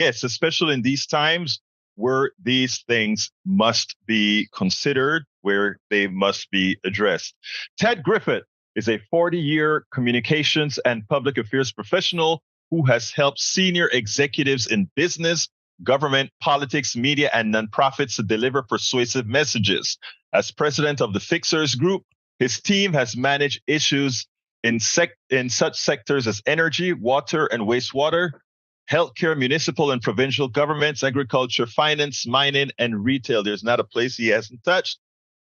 yes, especially in these times where these things must be considered, where they must be addressed. Ted Griffith is a 40-year communications and public affairs professional who has helped senior executives in business, government, politics, media, and nonprofits to deliver persuasive messages. As president of the Fixers Group, his team has managed issues in such sectors as energy, water and wastewater, healthcare, municipal and provincial governments, agriculture, finance, mining, and retail. There's not a place he hasn't touched.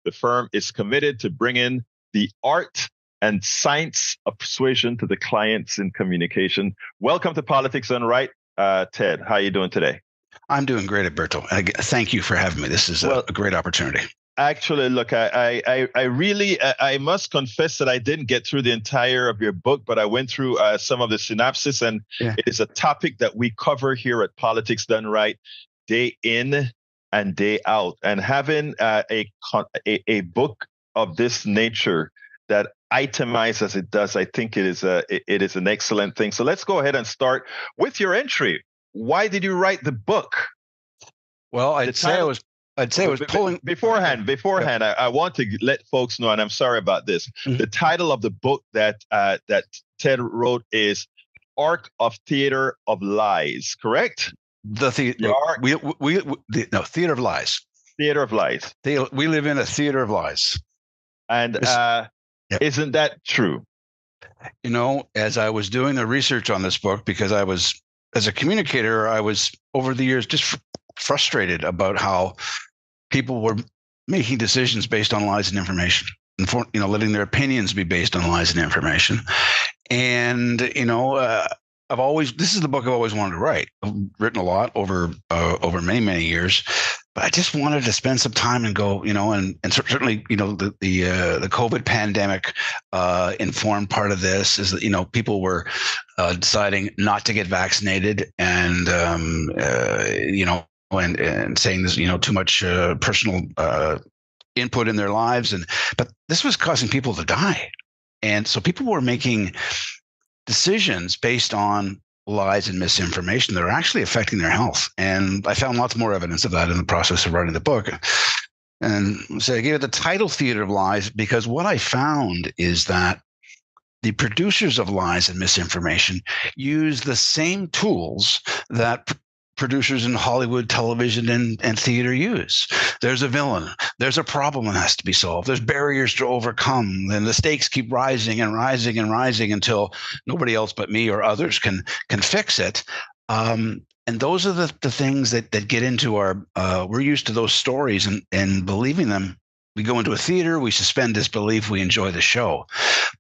The firm is committed to bringing the art and science of persuasion to the clients in communication. Welcome to Politics Done Right, Ted. How are you doing today? I'm doing great, Alberto. Thank you for having me. This is a great opportunity. Actually, look, I must confess that I didn't get through the entire of your book, but I went through some of the synopsis, and it is a topic that we cover here at Politics Done Right, day in and day out. And having a book of this nature that itemized as it does, I think it is an excellent thing. So let's go ahead and start with your entry. Why did you write the book? Well, I'd say I was pulling beforehand. I want to let folks know, and I'm sorry about this. Mm-hmm. The title of the book that Ted wrote is "Arc of Theater of Lies." Correct? Theater of Lies. Theater of Lies. We live in a theater of lies. And isn't that true? You know, as I was doing the research on this book, because as a communicator, I was over the years just frustrated about how people were making decisions based on lies and information, and letting their opinions be based on lies and information. And this is the book I've always wanted to write. I've written a lot over many years, but I just wanted to spend some time and go, and certainly, the COVID pandemic informed part of this is that, people were deciding not to get vaccinated and saying there's, too much personal input in their lives. But this was causing people to die. And so people were making decisions based on lies and misinformation that are actually affecting their health. And I found lots more evidence of that in the process of writing the book. And so I gave it the title Theater of Lies because what I found is that the producers of lies and misinformation use the same tools that producers in Hollywood, television, and theater use. There's a villain. There's a problem that has to be solved. There's barriers to overcome. And the stakes keep rising and rising and rising until nobody else but me or others can fix it. And those are the things that get into our, we're used to those stories and believing them. We go into a theater, we suspend disbelief, we enjoy the show.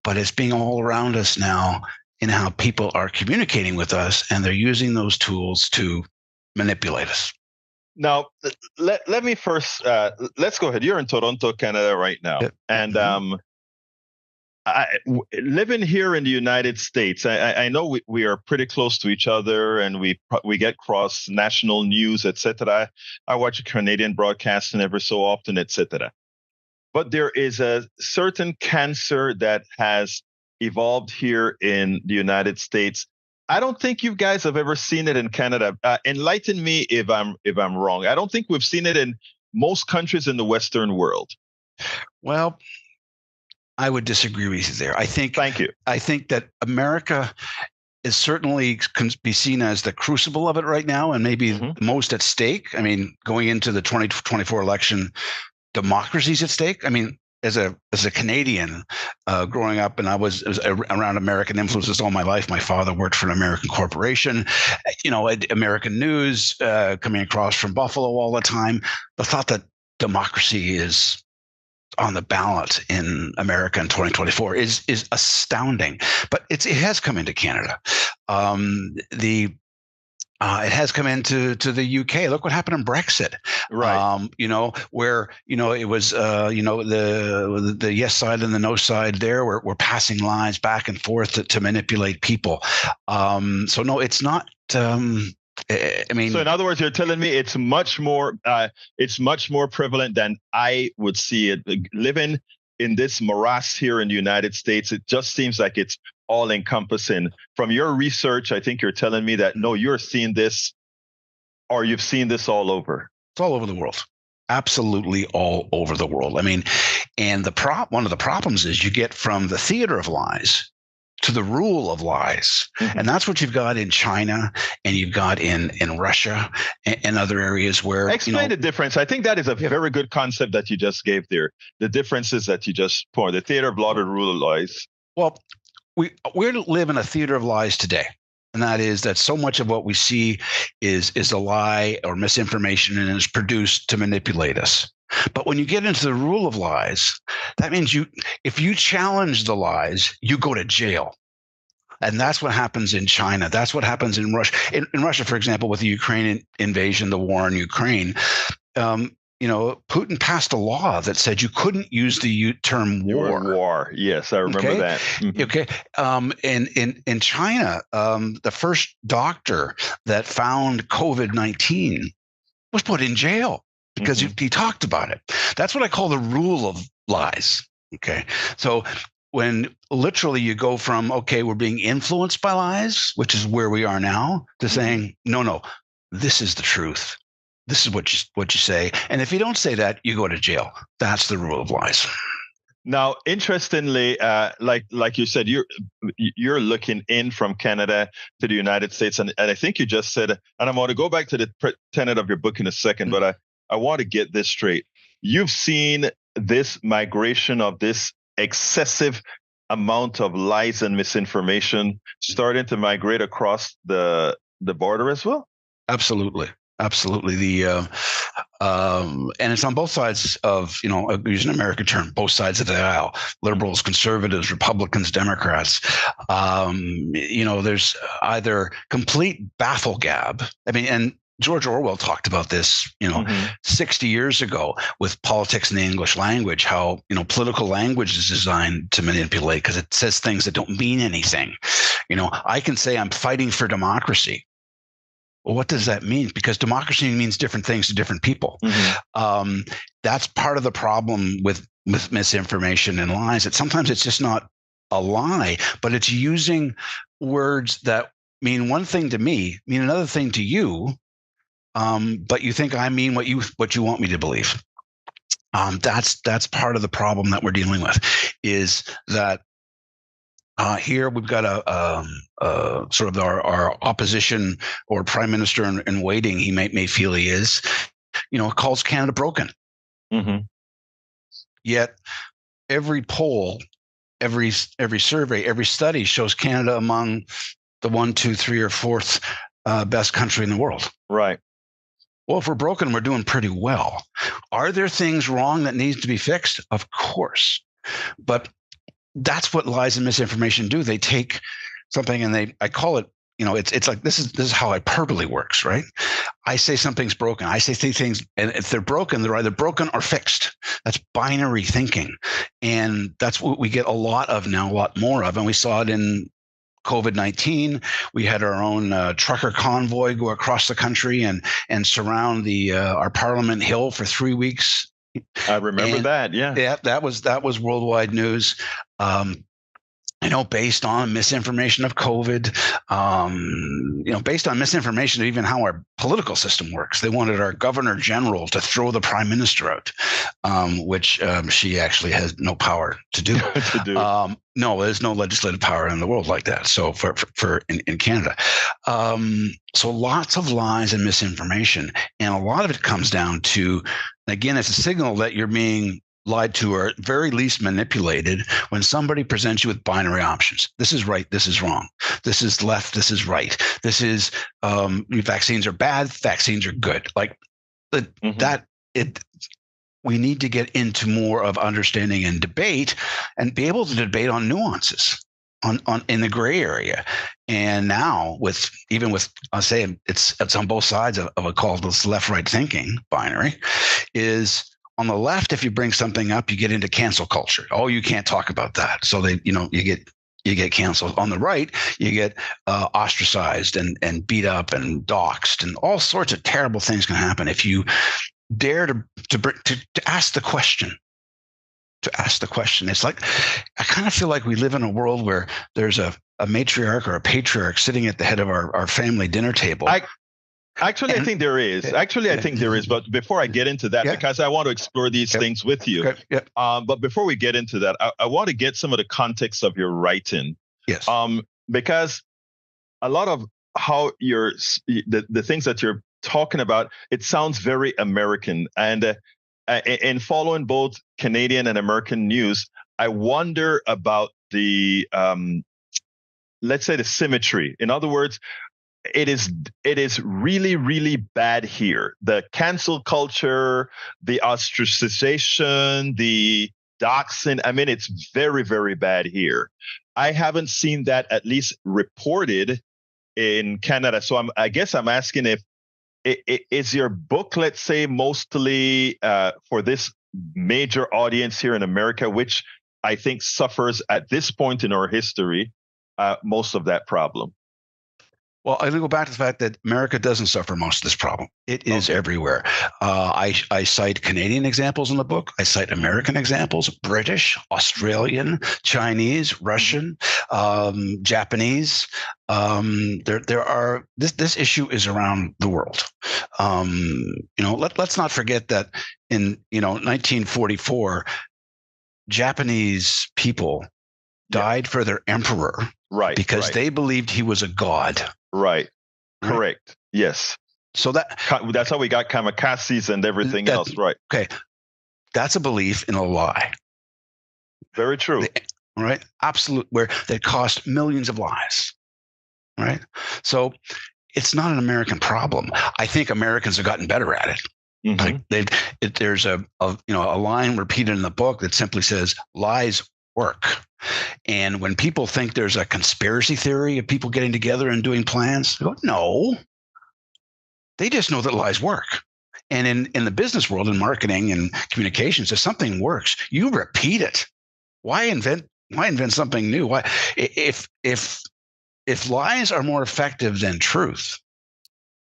But it's being all around us now in how people are communicating with us, and they're using those tools to manipulate us. Now, let me first, let's go ahead. You're in Toronto, Canada right now. Yep. And living here in the United States, I know we are pretty close to each other, and we get cross national news, etc. I watch Canadian broadcasting ever so often, etc. But there is a certain cancer that has evolved here in the United States. I don't think you guys have ever seen it in Canada. Enlighten me if I'm wrong. I don't think we've seen it in most countries in the Western world. Well, I would disagree with you there. Thank you. I think that America is certainly can be seen as the crucible of it right now, and maybe the most at stake. I mean, going into the 2024 election, democracy's at stake. I mean, as a Canadian, growing up, and I was around American influences all my life. My father worked for an American corporation, American news, coming across from Buffalo all the time. The thought that democracy is on the ballot in America in 2024 is astounding. But it has come into Canada. It has come into the UK. Look what happened in Brexit, right? Where it was the yes side and the no side there were passing lines back and forth to manipulate people. So no, it's not. I mean, so in other words, you're telling me it's much more prevalent than I would see it. Living in this morass here in the United States, it just seems like it's all encompassing. From your research, I think you're telling me that no, you're seeing this Or you've seen this all over? It's all over the world. Absolutely all over the world. I mean, and one of the problems is you get from the theater of lies to the rule of lies. Mm-hmm. And that's what you've got in China, and you've got in Russia and other areas where... Explain the difference. I think that is a very good concept that you just gave there. The differences that you just pointed, the theater of law, the rule of lies. Well, we live in a theater of lies today. And that is that so much of what we see is a lie or misinformation, and is produced to manipulate us. But when you get into the rule of lies, that means if you challenge the lies, you go to jail. And that's what happens in China. That's what happens in Russia. In Russia, for example, with the Ukrainian invasion, the war in Ukraine, Putin passed a law that said you couldn't use the term war. War. Yes, I remember that. Mm-hmm. Okay. In China, the first doctor that found COVID-19 was put in jail because he talked about it. That's what I call the rule of lies. Okay. So when literally you go from, okay, we're being influenced by lies, which is where we are now, to saying, no, this is the truth. This is what you say. And if you don't say that, you go to jail. That's the rule of lies. Now, interestingly, like you said, you're looking in from Canada to the United States, and I think you just said, and I'm going to go back to the tenet of your book in a second, but I want to get this straight. You've seen this migration of this excessive amount of lies and misinformation starting to migrate across the border as well? Absolutely. And it's on both sides of, using an American term, both sides of the aisle, liberals, conservatives, Republicans, Democrats. There's either complete baffle gab. I mean, and George Orwell talked about this, 60 years ago with Politics in the English Language, how, political language is designed to manipulate because it says things that don't mean anything. I can say I'm fighting for democracy. Well, what does that mean? Because democracy means different things to different people. That's part of the problem with misinformation and lies. That sometimes it's just not a lie, but it's using words that mean one thing to me, mean another thing to you, but you think I mean what you want me to believe. That's part of the problem that we're dealing with, is that here we've got a sort of our opposition or prime minister in waiting, he may feel he is, calls Canada broken. Yet every poll, every survey, every study shows Canada among the 1, 2, 3, or 4th best country in the world. Right. Well, if we're broken, we're doing pretty well. Are there things wrong that needs to be fixed? Of course. But that's what lies and misinformation do. They take something and I call it, it's like, this is how hyperbole works, right? I say something's broken. I say things, and if they're broken, they're either broken or fixed. That's binary thinking. And that's what we get a lot of now, a lot more of. And we saw it in COVID-19. We had our own trucker convoy go across the country and surround our Parliament Hill for 3 weeks. I remember that. Yeah. Yeah. That was worldwide news. Based on misinformation of COVID, based on misinformation of even how our political system works. They wanted our governor general to throw the prime minister out, which she actually has no power to do. No, there's no legislative power in the world like that. So in Canada, so lots of lies and misinformation, and a lot of it comes down to, again, it's a signal that you're being lied to, or at very least manipulated, when somebody presents you with binary options. This is right, this is wrong. This is left, this is right. This is vaccines are bad, vaccines are good. Like we need to get into more of understanding and debate, and be able to debate on nuances on in the gray area. And now I'll say it's on both sides of a call this left-right thinking binary, is on the left, if you bring something up, you get into cancel culture. Oh, you can't talk about that. So you get canceled. On the right, you get ostracized and beat up and doxxed, and all sorts of terrible things can happen if you dare to ask the question. To ask the question. It's like, I kind of feel like we live in a world where there's a matriarch or a patriarch sitting at the head of our family dinner table. Actually, I think there is. Actually, I think there is. But before I get into that, because I want to explore these things with you. Okay. But before we get into that, I want to get some of the context of your writing. Yes. Because a lot of how the things that you're talking about, it sounds very American. And in following both Canadian and American news, I wonder about the let's say the symmetry. In other words, it is really, really bad here. The cancel culture, the ostracization, the doxing. I mean, it's very, very bad here. I haven't seen that at least reported in Canada. So I guess I'm asking if is your book, let's say, mostly for this major audience here in America, which I think suffers at this point in our history most of that problem. Well, I go back to the fact that America doesn't suffer most of this problem. It is everywhere. I cite Canadian examples in the book. I cite American examples, British, Australian, Chinese, Russian, Japanese. There are this issue is around the world. Let's not forget that in 1944, Japanese people died for their emperor, because they believed he was a god. Right. Correct. Yes. So that's how we got kamikazes and everything else. Right. Okay. That's a belief in a lie. Very true. Right. Absolute. Where that cost millions of lives. Right. So it's not an American problem. I think Americans have gotten better at it. Mm-hmm. Like there's a line repeated in the book that simply says lies work. And when people think there's a conspiracy theory of people getting together and doing plans, they go, no, they just know that lies work. And in the business world, in marketing and communications, if something works, you repeat it. Why invent something new? Why, if lies are more effective than truth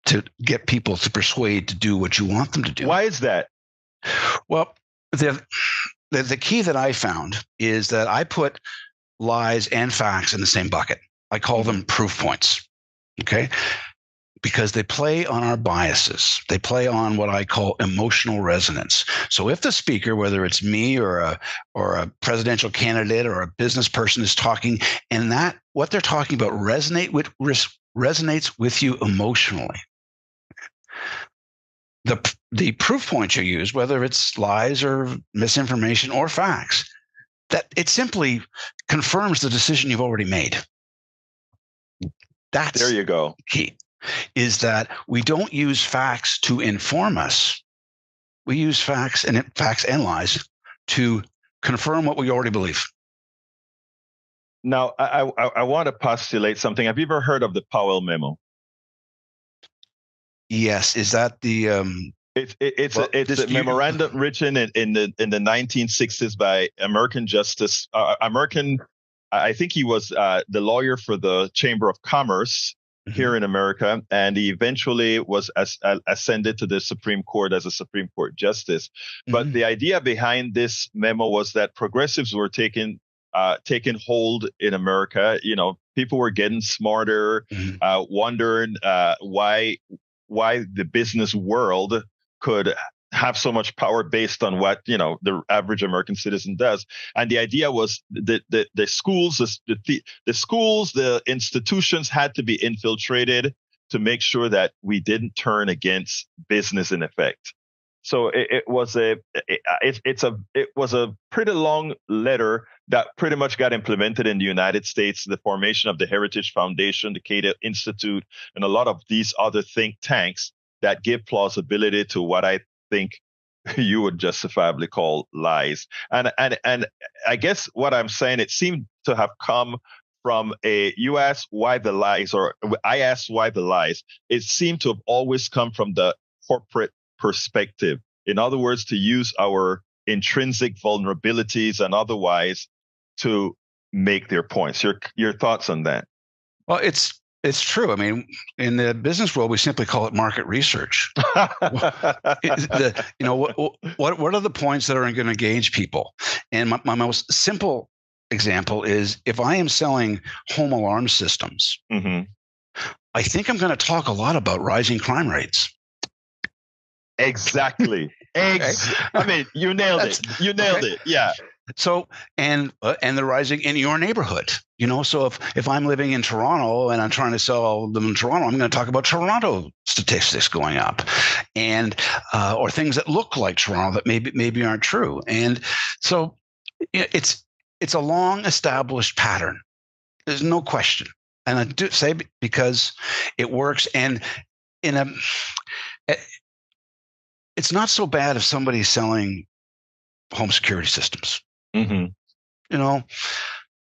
to get people to persuade to do what you want them to do? Why is that? Well, the key that I found is that I put lies and facts in the same bucket. I call them proof points, okay? Because they play on our biases. They play on what I call emotional resonance. So if the speaker, whether it's me or a presidential candidate or a business person is talking, and that what they're talking about resonates with you emotionally, the proof points you use, whether it's lies or misinformation or facts, that it simply confirms the decision you've already made. That's there you go. Key is that we don't use facts to inform us. We use facts and lies to confirm what we already believe. Now, I want to postulate something. Have you ever heard of the Powell memo? Yes. Is that the it's a memorandum written in the 1960s by American justice I think he was the lawyer for the Chamber of Commerce here in America, and he eventually was ascended to the Supreme Court as a Supreme Court justice. But the idea behind this memo was that progressives were taking hold in America. People were getting smarter, wondering why the business world could have so much power based on what the average American citizen does. And the idea was that the schools, the institutions had to be infiltrated to make sure that we didn't turn against business in effect. So it was a pretty long letter that pretty much got implemented in the United States. The formation of the Heritage Foundation, the CAIR Institute, and a lot of these other think tanks that give plausibility to what I think you would justifiably call lies. And I guess what I'm saying, it seemed to have come from you asked why the lies, or I asked why the lies. It seemed to have always come from the corporate perspective. In other words, to use our intrinsic vulnerabilities and otherwise to make their points. Your thoughts on that? Well, it's true. I mean, in the business world, we simply call it market research. What are the points that are going to engage people? And my most simple example is if I am selling home alarm systems, I think I'm going to talk a lot about rising crime rates. Exactly. Okay. I mean, you nailed it. You nailed it. Yeah. So, and they're rising in your neighborhood. So if I'm living in Toronto and I'm trying to sell them in Toronto, I'm going to talk about Toronto statistics going up, and or things that look like Toronto that maybe aren't true. And so it's a long established pattern. There's no question. And I do say because it works, and it's not so bad if somebody's selling home security systems. Mm-hmm.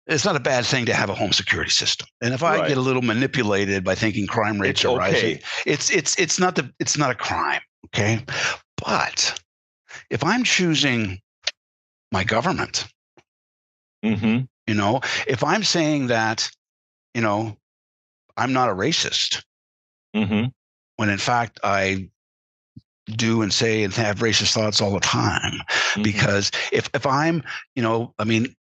It's not a bad thing to have a home security system. And if I get a little manipulated by thinking crime rates are rising, it's not a crime. Okay. But if I'm choosing my government, if I'm saying that, I'm not a racist, when in fact I do and say and have racist thoughts all the time, because if I'm, it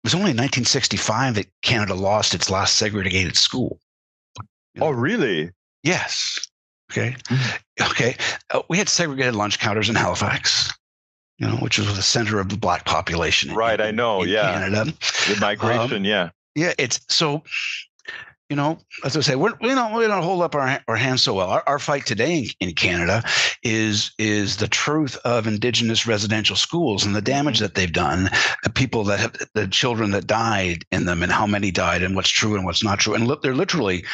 was only in 1965 that Canada lost its last segregated school. Oh, really? Yes. Okay. Okay. We had segregated lunch counters in Halifax, which was the center of the Black population. Right. I know. In Yeah. Canada. The migration. Yeah. Yeah. It's so, as I say, we don't hold up our hands so well. Our fight today in Canada is the truth of Indigenous residential schools and the damage that they've done, the children that died in them, and how many died, and what's true and what's not true. And they're literally,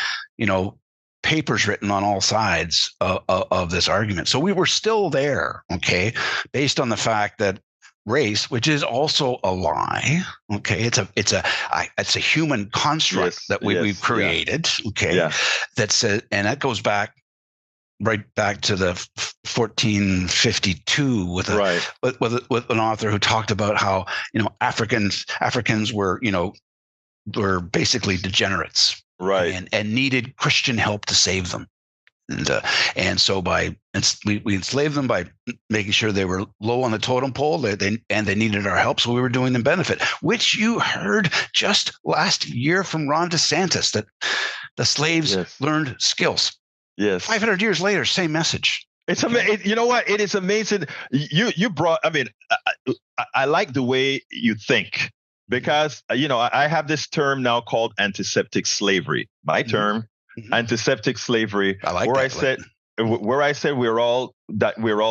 papers written on all sides of this argument. So we were still there, okay, based on the fact that race, which is also a lie. Okay, it's a human construct that we've created. Okay, that says, and that goes right back to the 1452 with an author who talked about how Africans were basically degenerates, right, and needed Christian help to save them. And so we enslaved them by making sure they were low on the totem pole, they needed our help, so we were doing them benefit, which you heard just last year from Ron DeSantis, that the slaves learned skills. Yes. 500 years later, same message. It's amazing. You know what? It is amazing. You brought. I mean, I like the way you think, because I have this term now called antiseptic slavery. My term. Antiseptic slavery, I like where I said we're all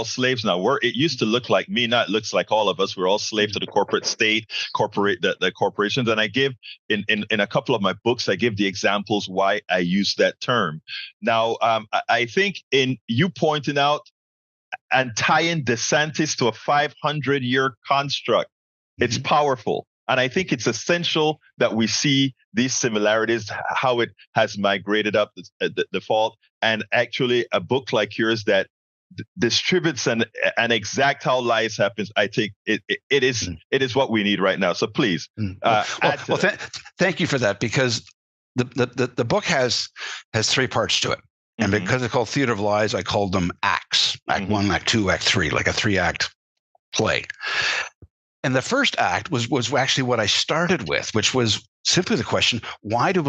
slaves now. It used to look like me, now it looks like all of us. We're all slaves to the corporate state, the corporations. And I give in a couple of my books, I give the examples why I use that term. Now, I think in you pointing out and tying DeSantis to a 500-year construct, it's powerful. And I think it's essential that we see these similarities, how it has migrated up the fault. And actually, a book like yours that distributes and exact how lies happens, I think it is what we need right now. So please, thank you for that, because the book has 3 parts to it. And because it's called Theater of Lies, I called them acts: Act 1, Act 2, Act 3, like a 3-act play. And the first act was actually what I started with, which was simply the question: why do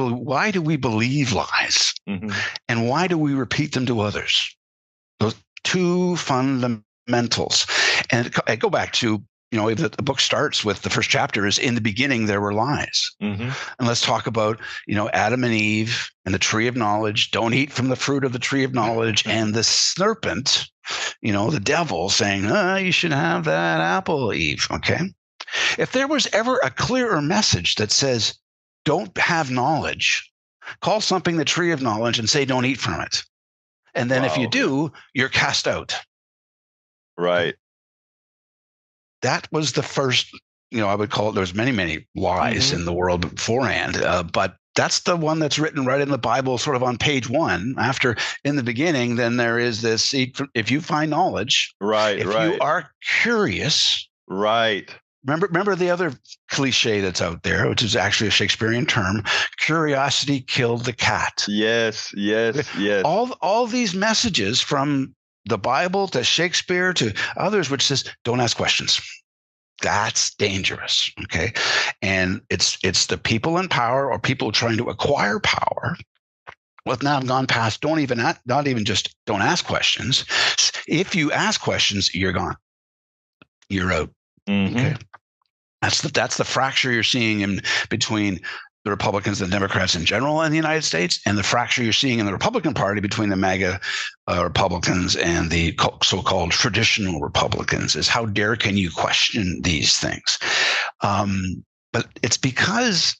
we believe lies, and why do we repeat them to others? Those 2 fundamentals. And I go back to the book starts with the first chapter is, in the beginning there were lies. And let's talk about Adam and Eve and the tree of knowledge. Don't eat from the fruit of the tree of knowledge, and the serpent. The devil saying, you should have that apple, Eve. Okay. If there was ever a clearer message that says, don't have knowledge, call something the tree of knowledge and say, don't eat from it. And then if you do, you're cast out. Right. That was the first, I would call it, there's many, many lies in the world beforehand, but that's the one that's written right in the Bible, sort of on page 1. After, in the beginning, then there is this: if you find knowledge, right? If you are curious, right? Remember the other cliche that's out there, which is actually a Shakespearean term: curiosity killed the cat. Yes. All these messages from the Bible to Shakespeare to others, which says, don't ask questions. That's dangerous. Okay. And it's the people in power, or people trying to acquire power, Well, now I've gone past. Don't ask questions. If you ask questions, you're gone. You're out. Mm-hmm. Okay. That's the fracture you're seeing in between the Republicans and Democrats in general in the United States, and the fracture you're seeing in the Republican Party between the MAGA Republicans and the so-called traditional Republicans is how dare can you question these things? But it's because,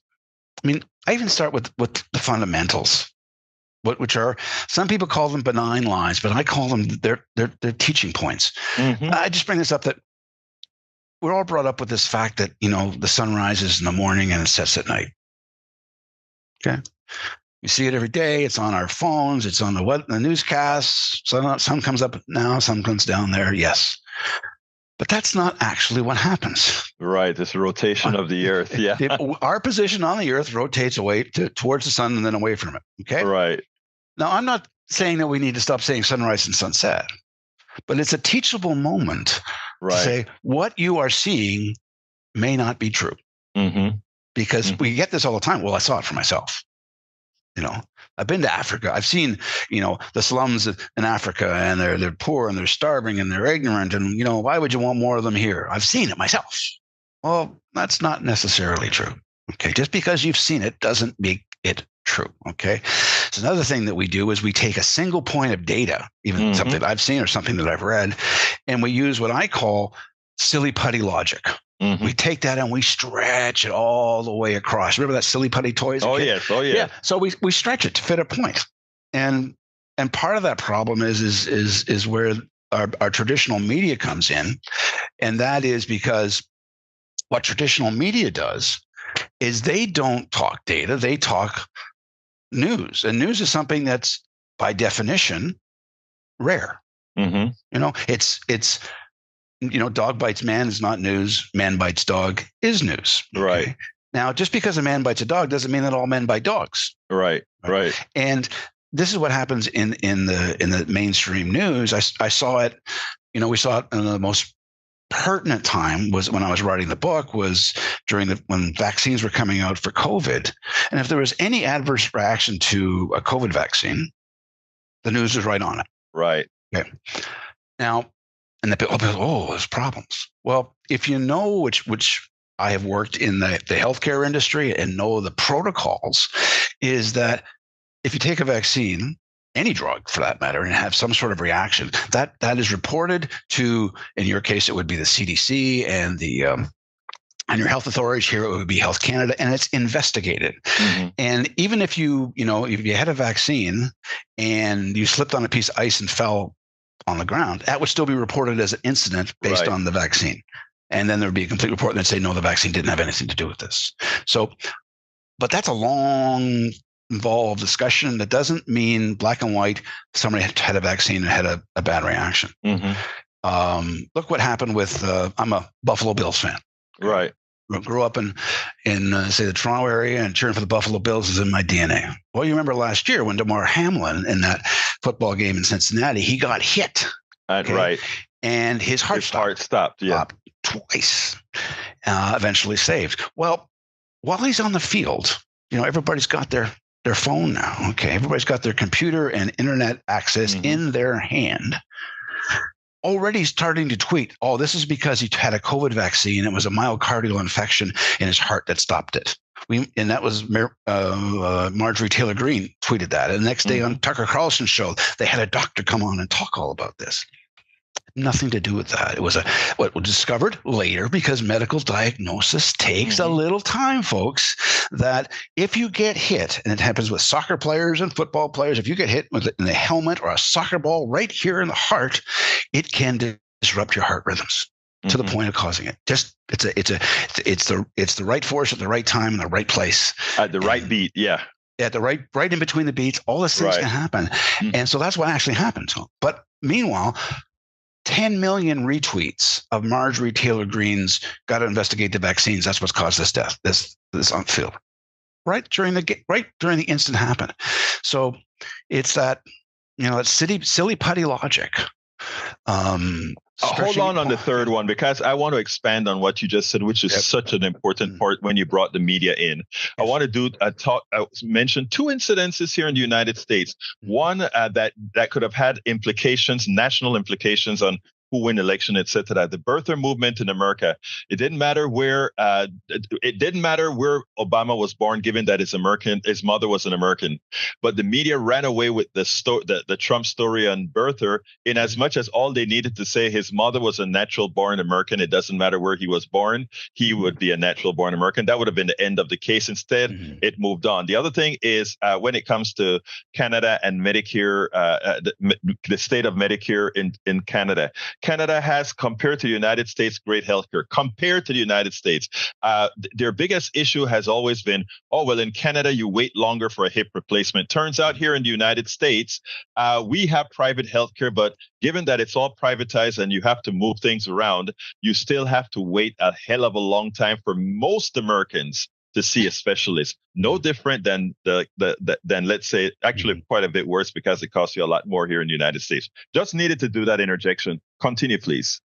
I mean, I even start with the fundamentals, which are, some people call them benign lies, but I call them they're teaching points. Mm-hmm. I just bring this up that we're all brought up with this fact that, the sun rises in the morning and it sets at night. Okay. We see it every day. It's on our phones. It's on the newscasts. Sun comes up now, sun comes down there. Yes. But that's not actually what happens. Right. It's a rotation of the earth. Yeah. Our position on the earth rotates away towards the sun and then away from it. Okay. Right. Now, I'm not saying that we need to stop saying sunrise and sunset, but it's a teachable moment to say what you are seeing may not be true. Mm-hmm. Because we get this all the time. Well, I saw it for myself. I've been to Africa. I've seen, the slums in Africa, and they're poor and they're starving and they're ignorant. And, why would you want more of them here? I've seen it myself. Well, that's not necessarily true. Okay. Just because you've seen it doesn't make it true. Okay. So another thing that we do is we take a single point of data, even something that I've seen or something that I've read, and we use what I call silly putty logic. Mm-hmm. We take that and we stretch it all the way across. Remember that silly putty toys? Oh, yes. Oh, yeah. So we stretch it to fit a point. And part of that problem is where our traditional media comes in. And that is because what traditional media does is they don't talk data, they talk news. And news is something that's by definition rare. Mm-hmm. It's dog bites man is not news. Man bites dog is news. Okay? Right. Now, just because a man bites a dog doesn't mean that all men bite dogs. Right. And this is what happens in the mainstream news. I saw it. We saw it in the most pertinent time was when I was writing the book, was when vaccines were coming out for COVID. And if there was any adverse reaction to a COVID vaccine, the news was right on it. Right. Okay. Now. And the people, there's problems. Well, if you know which I have worked in the healthcare industry and know the protocols, is that if you take a vaccine, any drug for that matter, and have some sort of reaction, that is reported to, in your case, it would be the CDC and and your health authorities. Here it would be Health Canada, and it's investigated. Mm-hmm. And even if if you had a vaccine and you slipped on a piece of ice and fell on the ground, that would still be reported as an incident based on the vaccine. And then there would be a complete report and they'd say, no, the vaccine didn't have anything to do with this. So, but that's a long, involved discussion. That doesn't mean black and white, somebody had a vaccine and had a bad reaction. Mm-hmm. Look what happened with, I'm a Buffalo Bills fan. Right. Grew up in say the Toronto area, and cheering for the Buffalo Bills is in my DNA. Well, you remember last year when Damar Hamlin in that football game in Cincinnati, he got hit. Right. And his heart stopped. Yeah. Twice. Eventually saved. Well, while he's on the field, everybody's got their phone now. Okay. Everybody's got their computer and internet access in their hand. Already starting to tweet, this is because he had a COVID vaccine. It was a myocardial infection in his heart that stopped it. And that was Marjorie Taylor Greene tweeted that. And the next day on Tucker Carlson's show, they had a doctor come on and talk all about this. Nothing to do with that. It was what was discovered later, because medical diagnosis takes a little time, folks, that if you get hit, and it happens with soccer players and football players, if you get hit in the helmet or a soccer ball right here in the heart, it can disrupt your heart rhythms to the point of causing it. Just it's the right force at the right time in the right place. At the right beat, yeah. At the right in between the beats, all these things can happen. And so that's what actually happened. But meanwhile, 10 million retweets of Marjorie Taylor Greene's "got to investigate the vaccines. That's what's caused this death, this on field." Right during the instant happened. So it's that, it's silly putty logic. Hold on the third one, because I want to expand on what you just said, which is such an important part when you brought the media in. Yes. I want to do a talk. I mentioned two incidences here in the United States. One that could have had implications, national implications on who win election, etc. The birther movement in America. It didn't matter where Obama was born, given that his mother was an American. But the media ran away with the Trump story on birther, in as much as all they needed to say his mother was a natural born American. It doesn't matter where he was born; he would be a natural born American. That would have been the end of the case. Instead, it moved on. The other thing is when it comes to Canada and Medicare, the state of Medicare in Canada. Canada has, compared to the United States, great healthcare. Compared to the United States, their biggest issue has always been, in Canada, you wait longer for a hip replacement. Turns out here in the United States, we have private healthcare, but given that it's all privatized and you have to move things around, you still have to wait a hell of a long time for most Americans to see a specialist. No different than than let's say, actually quite a bit worse, because it costs you a lot more here in the United States. Just needed to do that interjection. Continue, please.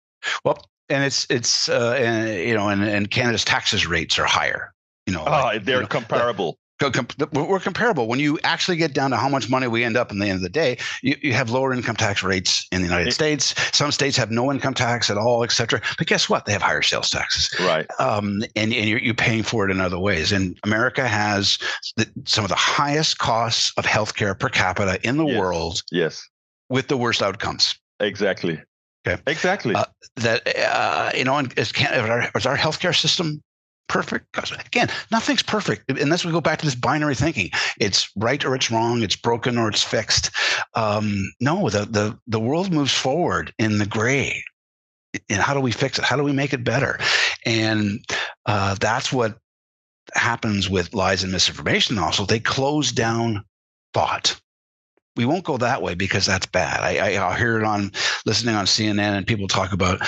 Well, and it's and Canada's taxes rates are higher. They're comparable. We're comparable. When you actually get down to how much money we end up in the end of the day, you have lower income tax rates in the United States. Some states have no income tax at all, et cetera. But guess what? They have higher sales taxes. Right. And you're paying for it in other ways. And America has some of the highest costs of healthcare per capita in the world. Yes. With the worst outcomes. Exactly. Okay. Exactly. Is our healthcare system perfect? Again, nothing's perfect unless we go back to this binary thinking. It's right or it's wrong. It's broken or it's fixed. No, the world moves forward in the gray. And how do we fix it? How do we make it better? And that's what happens with lies and misinformation. Also, they close down thought. We won't go that way because that's bad. I'll hear it listening on CNN, and people talk about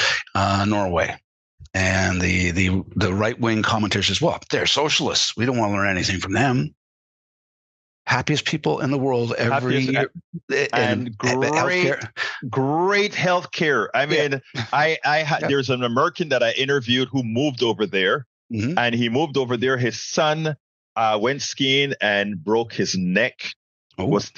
Norway. And the right-wing commentators says, well, they're socialists. We don't want to learn anything from them. Happiest people in the world every year. And great healthcare. I mean, there's an American that I interviewed who moved over there, and he moved over there. His son went skiing and broke his neck. He's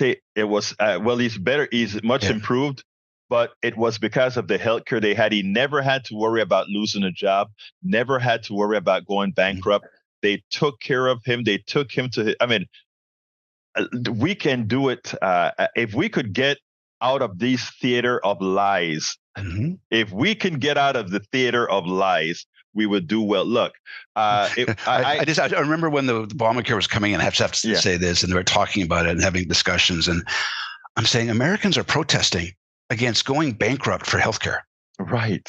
better. He's much improved. But it was because of the healthcare they had. He never had to worry about losing a job, never had to worry about going bankrupt. They took care of him. They took him we can do it. If we could get out of these theater of lies, if we can get out of the theater of lies, we would do well. Look, I remember when the Obamacare was coming in, I have to say this, and they were talking about it and having discussions. And I'm saying Americans are protesting against going bankrupt for healthcare. Right.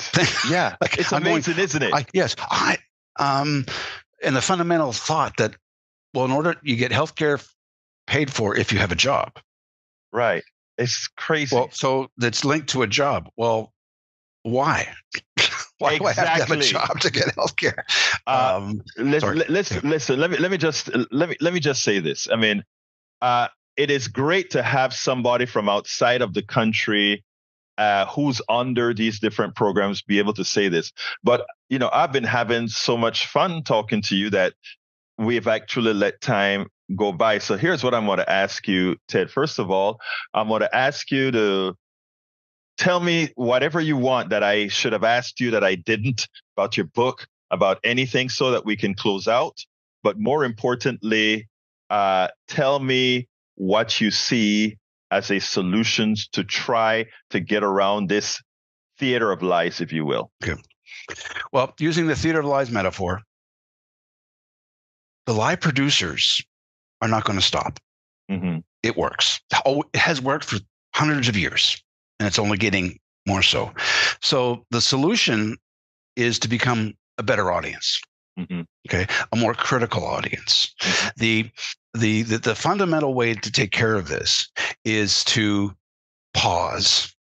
Yeah. It's amazing, isn't it? Yes. And the fundamental thought that, in order you get healthcare paid for if you have a job. Right. It's crazy. Well, so that's linked to a job. Well, why? Why do I have to have a job to get healthcare? Listen. Let me just say this. I mean, it is great to have somebody from outside of the country who's under these different programs be able to say this. But, I've been having so much fun talking to you that we've actually let time go by. So here's what I'm going to ask you, Ted. First of all, I'm going to ask you to tell me whatever you want that I should have asked you that I didn't, about your book, about anything, so that we can close out. But more importantly, tell me what you see as a solution to try to get around this theater of lies, if you will. Okay. Well, using the theater of lies metaphor, the lie producers are not going to stop. It works. It has worked for hundreds of years, and it's only getting more so. So the solution is to become a better audience. Okay, a more critical audience. The fundamental way to take care of this is to pause,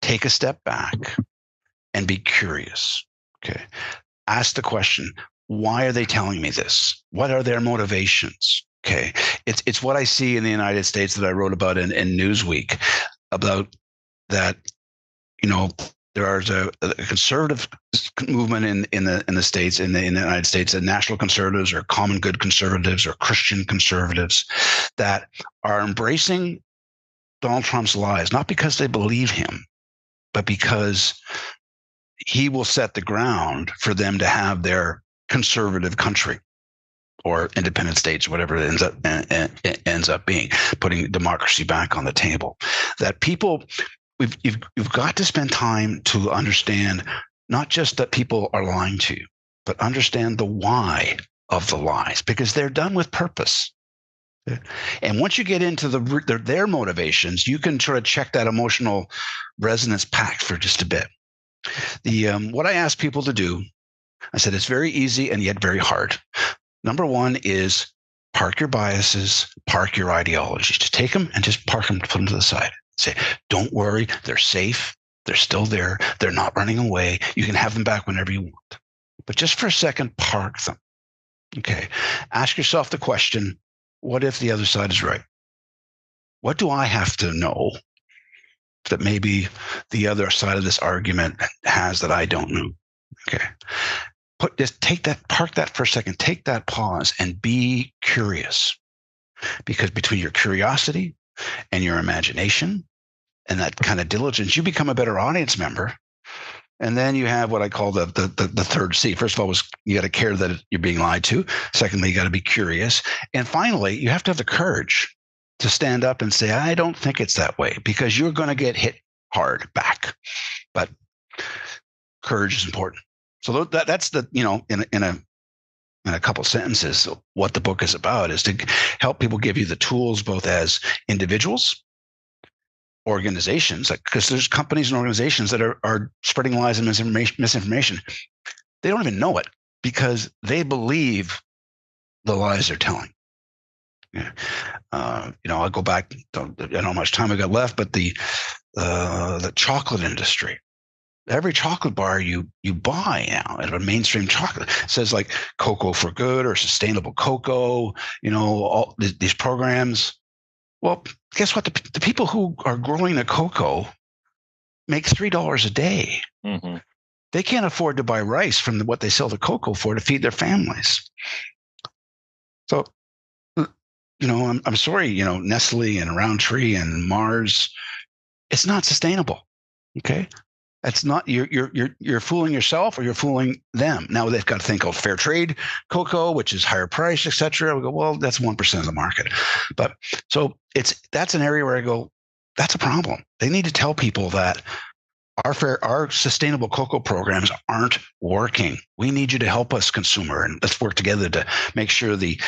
take a step back, and be curious. Okay, ask the question: why are they telling me this? What are their motivations? Okay, it's what I see in the United States that I wrote about in Newsweek, about that, There is a conservative movement in the states, in the United States, that national conservatives or common good conservatives or Christian conservatives that are embracing Donald Trump's lies, not because they believe him, but because he will set the ground for them to have their conservative country or independent states, whatever it ends up being, putting democracy back on the table. That people, you've got to spend time to understand not just that people are lying to you, but understand the why of the lies, because they're done with purpose. And once you get into their motivations, you can sort of check that emotional resonance pack for just a bit. What I ask people to do, I said it's very easy and yet very hard. Number one is park your biases, park your ideologies. Just take them and just park them, put them to the side. Say, don't worry, they're safe. They're still there. They're not running away. You can have them back whenever you want. But just for a second, park them. Okay. Ask yourself the question, what if the other side is right? What do I have to know that maybe the other side of this argument has that I don't know? Okay. Park that for a second, take that pause and be curious. Because between your curiosity and your imagination and that kind of diligence, you become a better audience member. And then you have what I call the third C. First of all, you got to care that you're being lied to. Secondly, you got to be curious. And finally, you have to have the courage to stand up and say, I don't think it's that way, because you're going to get hit hard back. But courage is important. So that's in a couple sentences, what the book is about is to help people, give you the tools, both as individuals, organizations, because there's companies and organizations that are spreading lies and misinformation. They don't even know it because they believe the lies they're telling. Yeah. I'll go back. I don't know how much time I got left, but the chocolate industry. Every chocolate bar you buy now, a mainstream chocolate, says like cocoa for good or sustainable cocoa, all these programs. Well, guess what? The people who are growing the cocoa make $3 a day. Mm-hmm. They can't afford to buy rice from what they sell the cocoa for to feed their families. So, I'm sorry, Nestle and Roundtree and Mars, it's not sustainable. Okay. That's not, you're fooling yourself or you're fooling them. Now they've got a thing called fair trade cocoa, which is higher price, et cetera. We go, well, that's 1% of the market. But so that's an area where I go, that's a problem. They need to tell people that our sustainable cocoa programs aren't working. We need you to help us, consumer, and let's work together to make sure the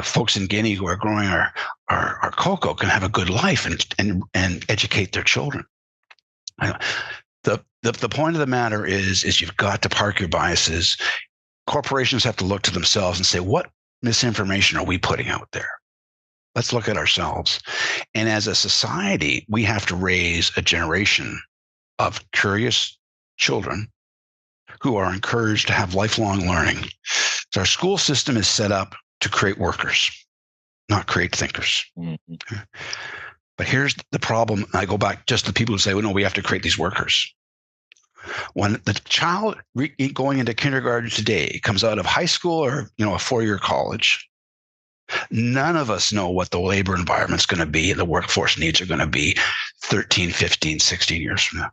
folks in Guinea who are growing our cocoa can have a good life and educate their children. The point of the matter is you've got to park your biases. Corporations have to look to themselves and say, what misinformation are we putting out there? Let's look at ourselves. And as a society, we have to raise a generation of curious children who are encouraged to have lifelong learning. So our school system is set up to create workers, not create thinkers. Mm-hmm. But here's the problem. I go back just to people who say, well, no, we have to create these workers. When the child going into kindergarten today comes out of high school or, a four-year college, none of us know what the labor environment's going to be and the workforce needs are going to be 13, 15, 16 years from now.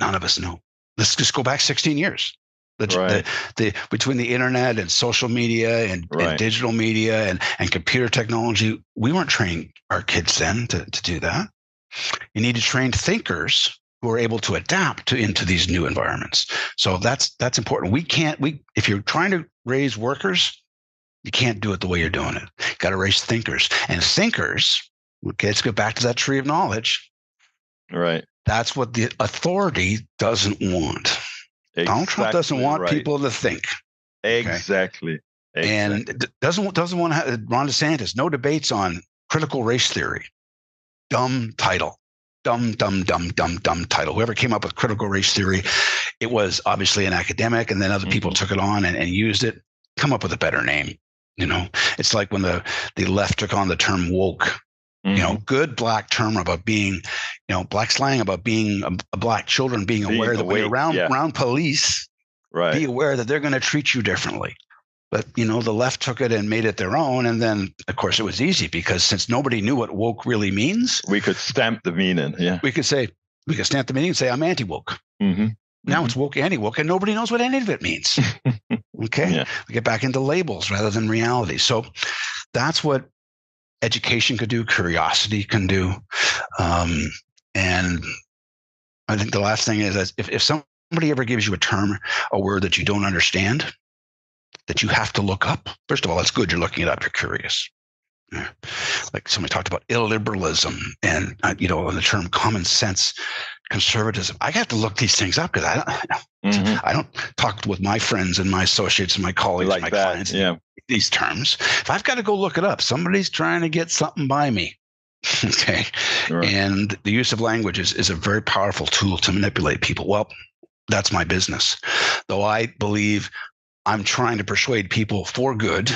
None of us know. Let's just go back 16 years. Between the internet and social media and digital media and computer technology, we weren't training our kids then to do that. You need to train thinkers who are able to adapt into these new environments. So that's important. If you're trying to raise workers, you can't do it the way you're doing it. You got to raise thinkers. And thinkers, okay, let's go back to that tree of knowledge. Right. That's what the authority doesn't want. Exactly. Donald Trump doesn't want people to think. Exactly. And doesn't want to have Ron DeSantis, no debates on critical race theory. Dumb title. Dumb title. Whoever came up with critical race theory, it was obviously an academic, and then other people took it on and used it. Come up with a better name. It's like when the left took on the term woke. Good black term about being, black slang about being a black children, being aware that when you're around police, right, be aware that they're going to treat you differently. But, the left took it and made it their own. And then, of course, it was easy because since nobody knew what woke really means, we could stamp the meaning. Yeah. We could stamp the meaning and say, I'm anti-woke. Mm-hmm. Now it's woke, anti-woke, and nobody knows what any of it means. Okay. Yeah. We get back into labels rather than reality. So that's what education could do, curiosity can do. And I think the last thing is that if somebody ever gives you a term, a word that you don't understand, that you have to look up. First of all, that's good. You're looking it up. You're curious. Yeah. Like somebody talked about illiberalism and, the term common sense, conservatism. I have to look these things up because I don't talk with my friends and my associates and my colleagues, like my that. clients, yeah. These terms. If I've got to go look it up, somebody's trying to get something by me. Okay. Sure. And the use of language is a very powerful tool to manipulate people. Well, that's my business. Though I believe I'm trying to persuade people for good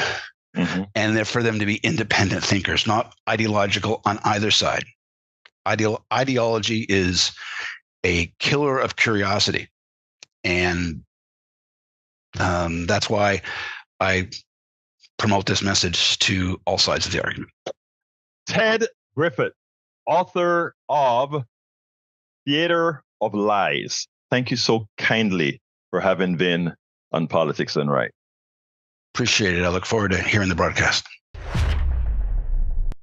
and for them to be independent thinkers, not ideological on either side. Ideology is a killer of curiosity. And that's why I promote this message to all sides of the argument. Ted Griffith, author of Theater of Lies. Thank you so kindly for having been on Politics Done Right. Appreciate it. I look forward to hearing the broadcast.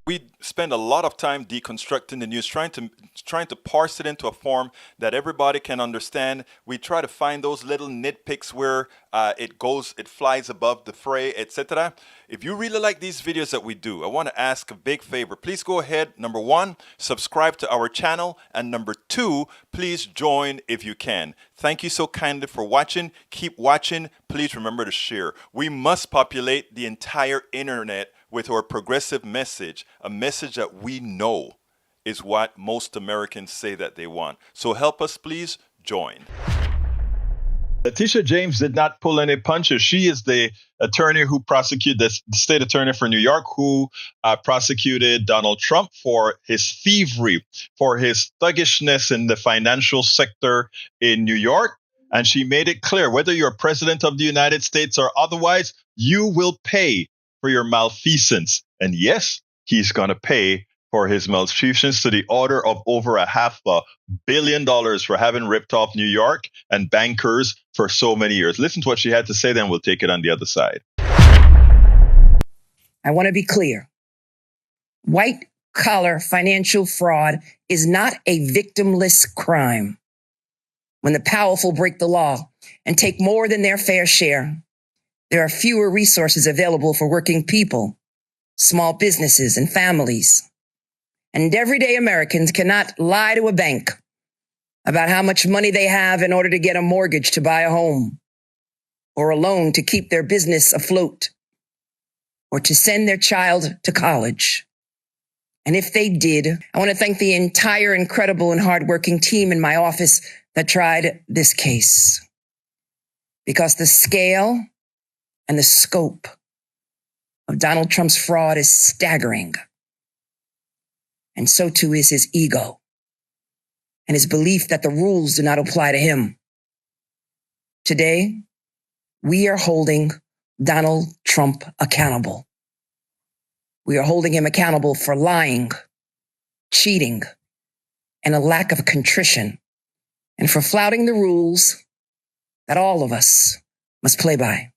We spend a lot of time deconstructing the news, trying to parse it into a form that everybody can understand. We try to find those little nitpicks where it flies above the fray, etc. If you really like these videos that we do, I want to ask a big favor. Please go ahead. Number one, subscribe to our channel. And number two, please join if you can. Thank you so kindly for watching. Keep watching. Please remember to share. We must populate the entire internet with our progressive message, a message that we know is what most Americans say that they want. So help us, please join. Letitia James did not pull any punches. She is the attorney who prosecuted, the state attorney for New York, who prosecuted Donald Trump for his thievery, for his thuggishness in the financial sector in New York. And she made it clear, whether you're president of the United States or otherwise, you will pay for your malfeasance. And yes, he's going to pay for his malfeasance to the order of over $500 million for having ripped off New York and bankers for so many years. Listen to what she had to say, then we'll take it on the other side. I want to be clear. White-collar financial fraud is not a victimless crime. When the powerful break the law and take more than their fair share, there are fewer resources available for working people, small businesses, and families. And everyday Americans cannot lie to a bank about how much money they have in order to get a mortgage to buy a home, or a loan to keep their business afloat, or to send their child to college. And if they did, I want to thank the entire incredible and hardworking team in my office that tried this case. Because the scale and the scope of Donald Trump's fraud is staggering. And so too is his ego and his belief that the rules do not apply to him. Today, we are holding Donald Trump accountable. We are holding him accountable for lying, cheating, and a lack of contrition, and for flouting the rules that all of us must play by.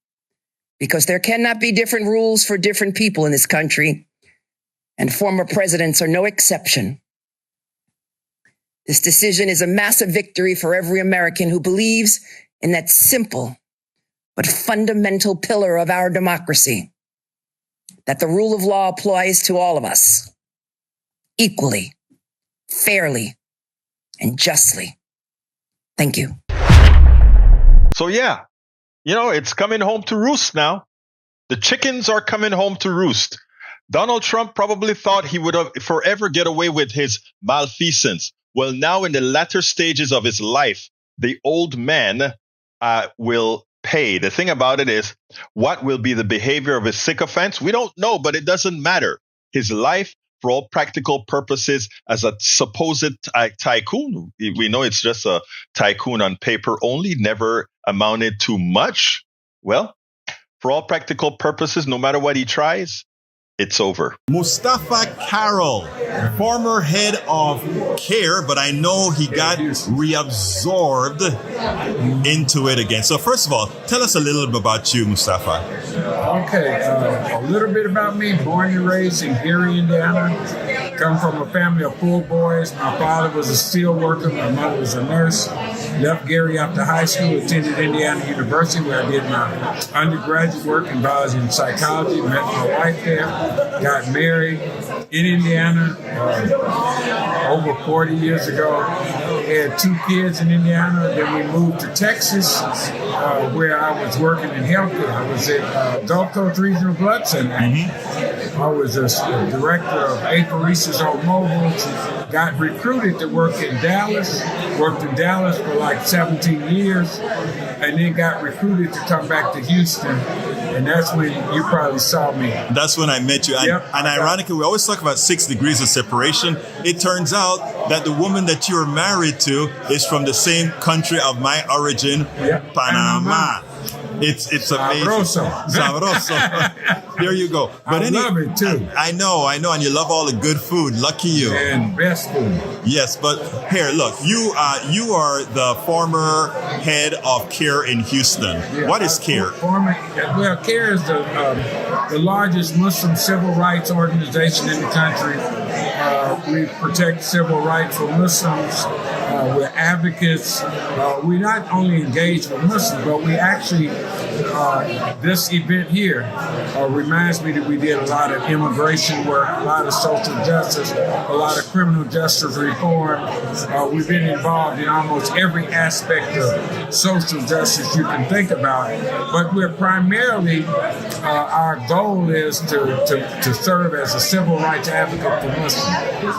Because there cannot be different rules for different people in this country, and former presidents are no exception. This decision is a massive victory for every American who believes in that simple but fundamental pillar of our democracy, that the rule of law applies to all of us equally, fairly, and justly. Thank you. So yeah, it's coming home to roost now. The chickens are coming home to roost. Donald Trump probably thought he would have forever get away with his malfeasance. Well, now in the latter stages of his life, the old man will pay. The thing about it is, what will be the behavior of his sycophants? We don't know, but it doesn't matter. His life for all practical purposes, as a supposed tycoon. We know it's just a tycoon on paper only, never amounted to much. Well, for all practical purposes, no matter what he tries, it's over. Mustafaa Carroll, former head of CAIR, but I know he got reabsorbed into it again. So first of all, tell us a little bit about you, Mustafaa. Okay, a little bit about me. Born and raised in Gary, Indiana. Come from a family of 4 boys. My father was a steel worker. My mother was a nurse. Left Gary after high school, attended Indiana University, where I did my undergraduate work in biology and psychology. Met my wife there. Got married in Indiana over 40 years ago. Had 2 kids in Indiana. Then we moved to Texas, where I was working in healthcare. I was at Gulf Coast Regional Blood Center. I was a director of apheresis on mobiles. Got recruited to work in Dallas. Worked in Dallas for like 17 years, and then got recruited to come back to Houston. And that's when you probably saw me. That's when I met you. And ironically, we always talk about 6 degrees of separation. It turns out that the woman that you're married to is from the same country of my origin, Panama. It's amazing. Sabroso. There you go. But I love it too. I know, and you love all the good food. Lucky you. And best food. Yes, but here, look, you are the former head of CAIR in Houston. Yeah, what is CAIR? CAIR is the largest Muslim civil rights organization in the country. We protect civil rights for Muslims. We're advocates. We not only engage with Muslims, but we actually, this event here reminds me that we did a lot of immigration work, a lot of social justice, a lot of criminal justice reform. We've been involved in almost every aspect of social justice you can think about. But we're primarily, our goal is to serve as a civil rights advocate for Muslims.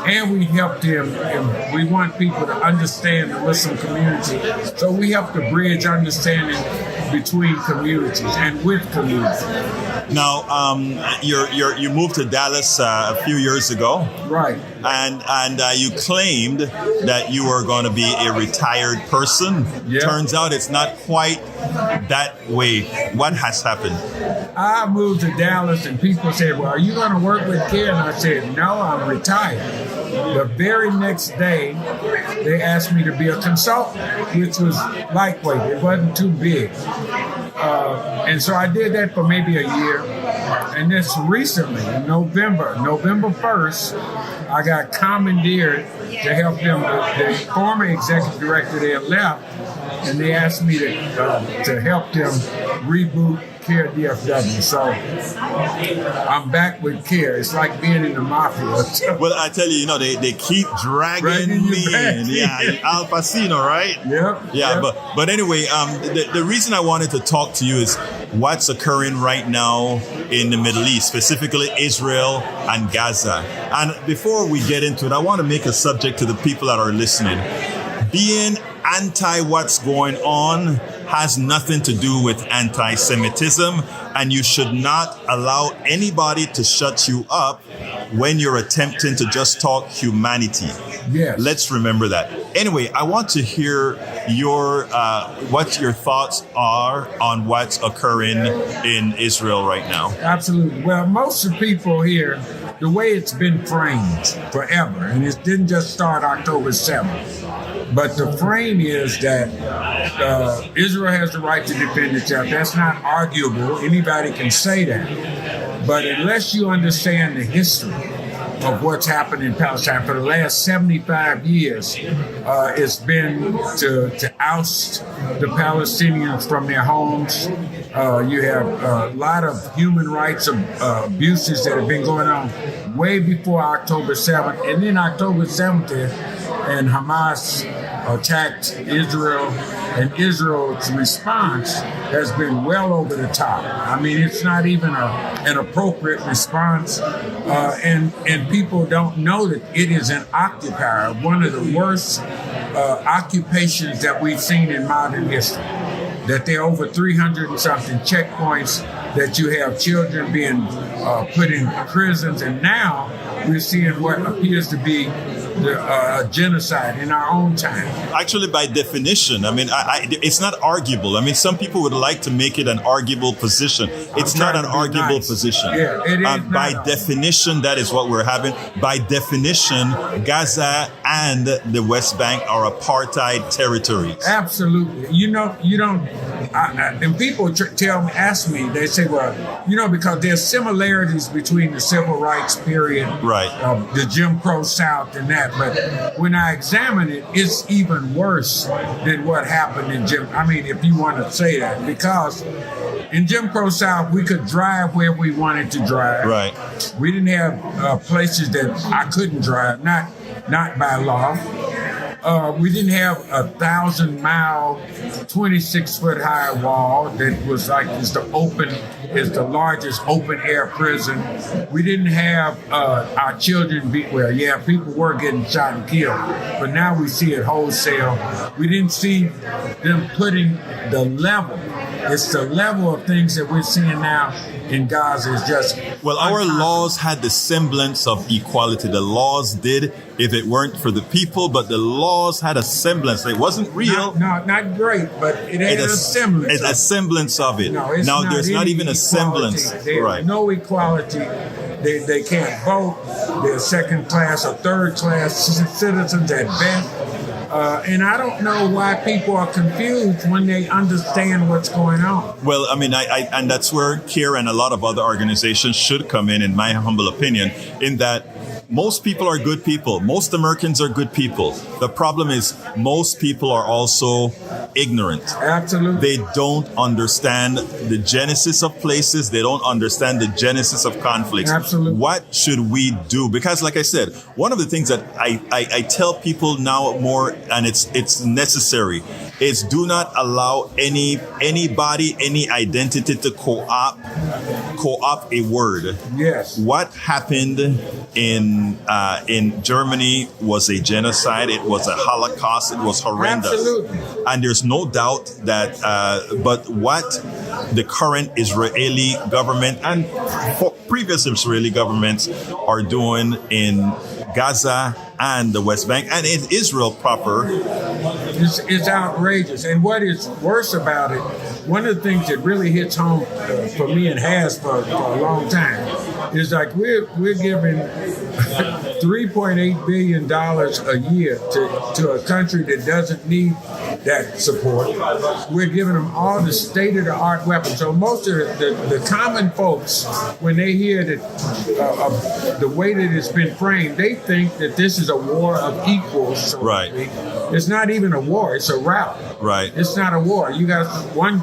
And we help them, and we want people to understand the Muslim community. So we help to bridge understanding between communities and with communities. Now, you moved to Dallas a few years ago, right? And you claimed that you were going to be a retired person. Yeah. Turns out it's not quite that way. What has happened? I moved to Dallas, and people said, "Well, are you going to work with CAIR?" And I said, "No, I'm retired." The very next day, they asked me to be a consultant, which was lightweight. It wasn't too big. And so I did that for maybe a year. And this recently, in November 1st, I got commandeered to help them. The former executive director there left, and they asked me to help them reboot CAIR DFW. So I'm back with CAIR. It's like being in the mafia. Well, I tell you, they keep dragging me in. Yeah, Al Pacino, right? Yep. Yeah, yep. But anyway, the reason I wanted to talk to you is what's occurring right now in the Middle East, specifically Israel and Gaza. And before we get into it, I want to make a subject to the people that are listening. Being anti what's going on has nothing to do with anti-Semitism, and you should not allow anybody to shut you up when you're attempting to just talk humanity. Yes. Let's remember that. Anyway, I want to hear what your thoughts are on what's occurring in Israel right now. Absolutely. Well, most of the people here, the way it's been framed forever, and it didn't just start October 7th, but the frame is that Israel has the right to defend itself. That's not arguable. Anybody can say that. But unless you understand the history of what's happened in Palestine for the last 75 years, it's been to oust the Palestinians from their homes. You have a lot of human rights abuses that have been going on way before October 7th. And then October 7th, and Hamas attacked Israel, and Israel's response has been well over the top. I mean, it's not even an appropriate response, and people don't know that it is an occupier, one of the worst occupations that we've seen in modern history. That there are over 300 and something checkpoints that you have children being put in prisons, and now we're seeing what appears to be the genocide in our own time. Actually, by definition, I mean, it's not arguable. I mean, some people would like to make it an arguable position. It's not an arguable position. Yeah, it is by definition, that is what we're having. By definition, Gaza and the West Bank are apartheid territories. Absolutely. You don't. And people ask me, they say, well, because there's similarities between the civil rights period, right, the Jim Crow South and that. But when I examine it, it's even worse than what happened in if you want to say that, because in Jim Crow South, we could drive where we wanted to drive. Right. We didn't have places that I couldn't drive, not by law. We didn't have 1,000-mile, 26-foot-high wall that was is the largest open-air prison. We didn't have our children people were getting shot and killed, but now we see it wholesale. We didn't see them putting the level. It's the level of things that we're seeing now in Gaza is just... Well, our laws had the semblance of equality. The laws did, if it weren't for the people, but the laws had a semblance. It wasn't real. Not great, but it had a semblance. It's a semblance of it. No, it's now, not there's not even a semblance. There's right. no equality. They can't vote. They're second-class or third-class citizens at best. And I don't know why people are confused when they understand what's going on. Well, I mean, and that's where CAIR and a lot of other organizations should come in my humble opinion, in that most people are good people. Most Americans are good people. The problem is most people are also ignorant. Absolutely. They don't understand the genesis of places. They don't understand the genesis of conflicts. Absolutely. What should we do? Because like I said, one of the things that I tell people now more, and it's necessary, is do not allow anybody, any identity to co-opt a word. Yes. What happened in Germany was a genocide. It was a Holocaust. It was horrendous. Absolutely. And there's no doubt that, but what the current Israeli government and previous Israeli governments are doing in Gaza and the West Bank and in Israel proper is outrageous. And what is worse about it, one of the things that really hits home for me and has for a long time is like we're giving $3.8 billion a year to a country that doesn't need that support. We're giving them all the state-of-the-art weapons. So most of the common folks, when they hear that the way that it's been framed, they think that this is a war of equals. So right. It's not even a war. It's a rout. Right. It's not a war. You got one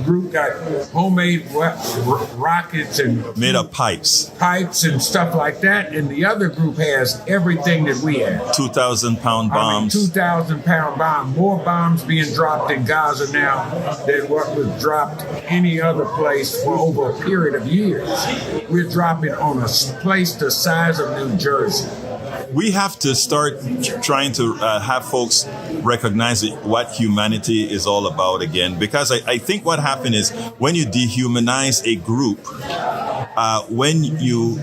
group got homemade rockets and made of pipes and stuff like that, and the other group has everything that we have. 2,000-pound bombs. 2,000-pound bomb. More bombs being dropped in Gaza now than what was dropped any other place for over a period of years. We're dropping on a place the size of New Jersey. We have to start trying to have folks recognize what humanity is all about again, because I think what happened is when you dehumanize a group, when you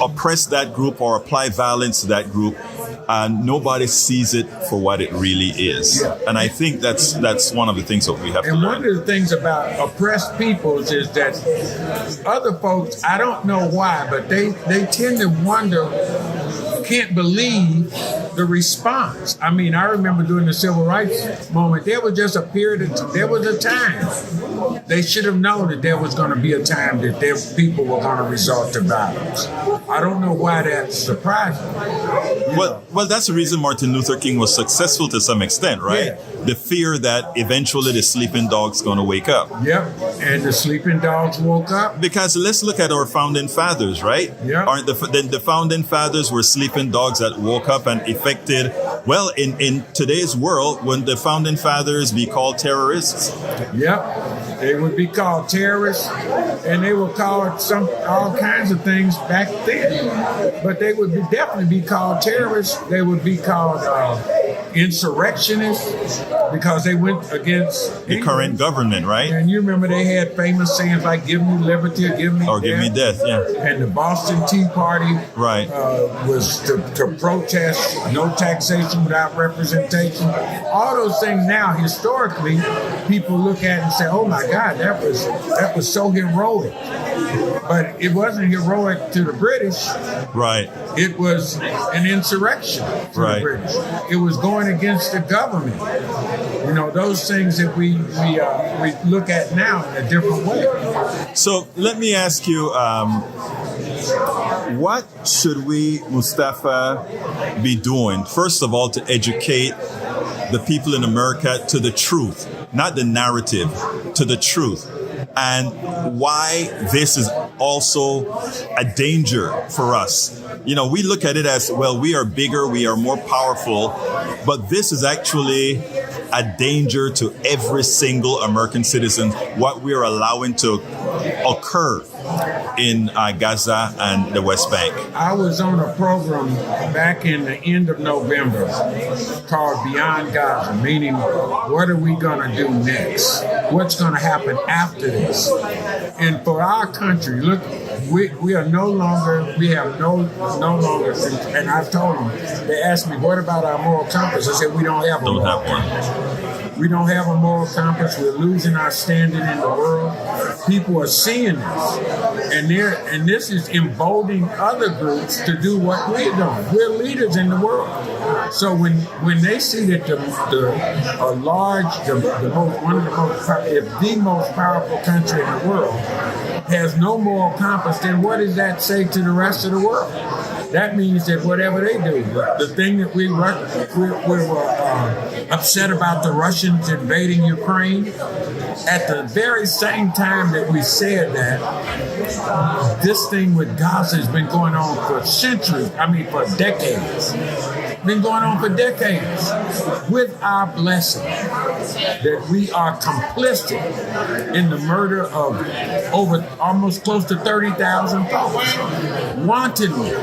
oppress that group or apply violence to that group, nobody sees it for what it really is. Yeah. And I think that's one of the things that we have to learn. And one of the things about oppressed peoples is that other folks, I don't know why, but they tend to wonder, can't believe the response. I mean, I remember during the civil rights moment, there was just a period there was a time. They should have known that there was going to be a time that their people were going to resort to violence. I don't know why that's surprising. Well, that's the reason Martin Luther King was successful to some extent, right? Yeah. The fear that eventually the sleeping dog's going to wake up. Yep, and the sleeping dogs woke up. Because let's look at our founding fathers, right? Yeah. Aren't the founding fathers were sleeping dogs that woke up and effected, well, in today's world, would the founding fathers be called terrorists? Yep, they would be called terrorists, and they were called all kinds of things back then. But they would definitely be called terrorists. They would be called insurrectionists. because they went against the current government, right? And you remember they had famous sayings like "Give me liberty" or "Give me or death." "Give me death." Yeah. And the Boston Tea Party, right, was to protest no taxation without representation. All those things now, historically, people look at and say, "Oh my God, that was so heroic." But it wasn't heroic to the British. Right. It was an insurrection to the British. It was going against the government. You know, those things that we look at now in a different way. So let me ask you, what should we, Mustafaa, be doing? First of all, to educate the people in America to the truth, not the narrative, to the truth. And why this is also a danger for us. You know, we look at it as, well, we are bigger, we are more powerful, but this is actually a danger to every single American citizen, what we are allowing to occur in Gaza and the West Bank. I was on a program back in the end of November called Beyond Gaza, meaning what are we going to do next? What's going to happen after this? And for our country, look, we are no longer, no longer, and I told them, they asked me, what about our moral compass? I said, we don't have a moral compass. We don't have a moral compass. We're losing our standing in the world. People are seeing this, and this is emboldening other groups to do what we're doing. We're leaders in the world. So when they see that the most powerful country in the world has no moral compass, then what does that say to the rest of the world? That means that whatever they do, the thing that we were upset about the Russians invading Ukraine, at the very same time that we said that, this thing with Gaza has been going on for centuries, for decades. Been going on for decades, with our blessing, that we are complicit in the murder of over almost close to 30,000 folks. Wantonly,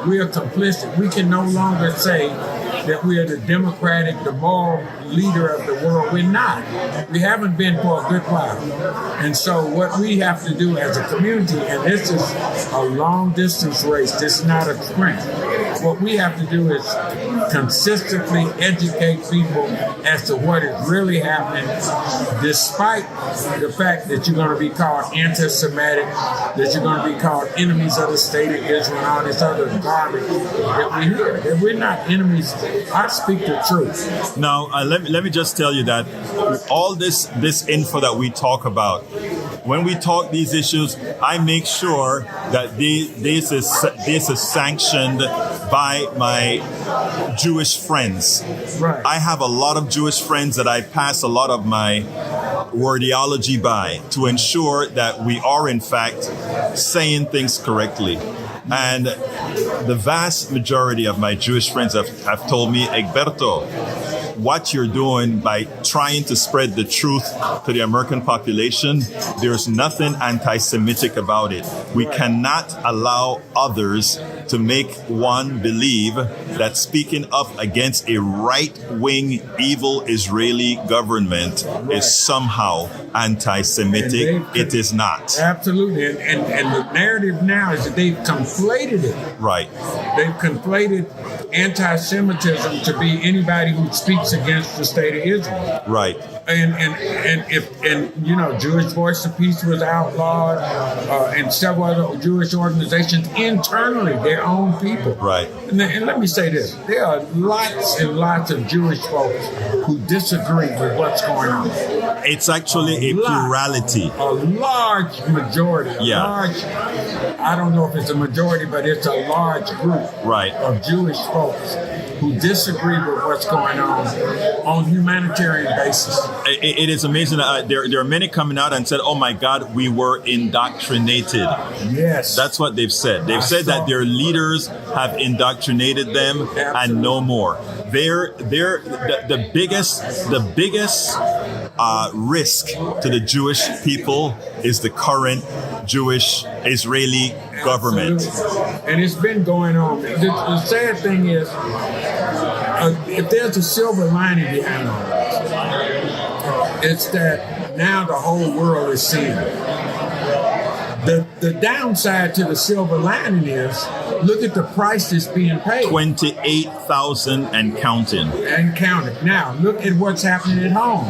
we are complicit. We can no longer say that we are the moral leader of the world. We're not. We haven't been for a good while. And so what we have to do as a community, and this is a long distance race, this is not a sprint. What we have to do is consistently educate people as to what is really happening, despite the fact that you're going to be called anti-Semitic, that you're going to be called enemies of the state of Israel, and all this other garbage that we hear. That we're not enemies. I speak the truth. Now, let me just tell you that all this info that we talk about, when we talk these issues, I make sure that this is sanctioned by my Jewish friends. Right. I have a lot of Jewish friends that I pass a lot of my wordiology by to ensure that we are in fact saying things correctly. And the vast majority of my Jewish friends have told me, Egberto, what you're doing by trying to spread the truth to the American population, there's nothing anti-Semitic about it. We cannot allow others to make one believe that speaking up against a right-wing, evil Israeli government is somehow anti-Semitic. It is not. Absolutely. And the narrative now is that they've conflated it. Right. They've conflated anti-Semitism to be anybody who speaks against the state of Israel. Right. And Jewish Voice of Peace was outlawed, and several other Jewish organizations internally, their own people. Right. And let me say this: there are lots and lots of Jewish folks who disagree with what's going on. It's actually a plurality. A large majority. I don't know if it's a majority, but it's a large group of Jewish folks who disagree with what's going on humanitarian basis. It is amazing. There are many coming out and said, oh my God, we were indoctrinated. Yes. That's what they've said. They've said that their leaders have indoctrinated them. Absolutely. And no more. They're the biggest risk to the Jewish people is the current Jewish Israeli government. And it's been going on. The sad thing is, if there's a silver lining behind all this, It's that now the whole world is seeing it. The downside to the silver lining is, look at the price that's being paid. 28,000 and counting. And counting. Now, look at what's happening at home.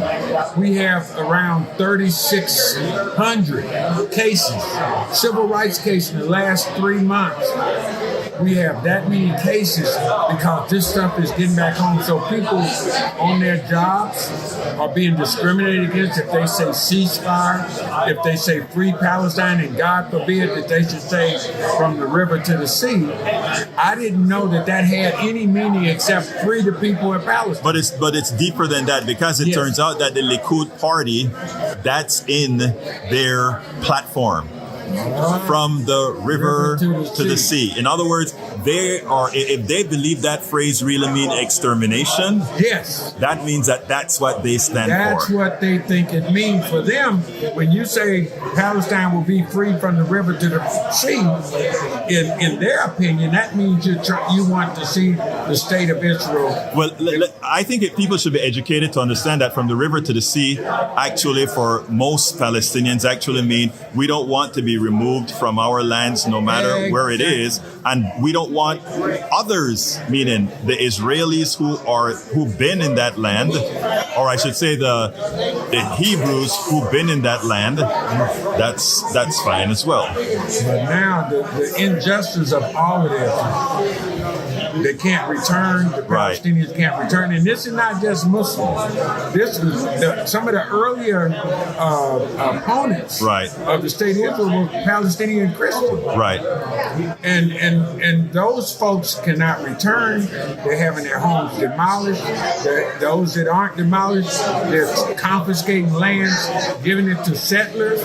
We have around 3,600 cases, civil rights cases in the last 3 months. We have that many cases because this stuff is getting back home. So people on their jobs are being discriminated against if they say ceasefire, if they say free Palestine, and God forbid that they should say from the river to the sea. I didn't know that had any meaning except free the people in Palestine. But it's deeper than that, because it turns out that the Likud party, that's in their platform. From the river to the sea. In other words, if they believe that phrase really means extermination, yes, that means that's what they stand for. That's what they think it means for them. When you say Palestine will be free from the river to the sea, in their opinion, that means you want to see the state of Israel. Well, I think people should be educated to understand that from the river to the sea, actually, for most Palestinians, actually mean we don't want to be removed from our lands, no matter where it is, and we don't want others, meaning the Israelis who've been in that land, or I should say the Hebrews who've been in that land. That's fine as well. But now the injustice of all of this. They can't return. The Palestinians can't return. And this is not just Muslims. This is some of the earlier opponents of the state of Israel were Palestinian Christians. Right. And those folks cannot return. They're having their homes demolished. Those that aren't demolished, they're confiscating lands, giving it to settlers,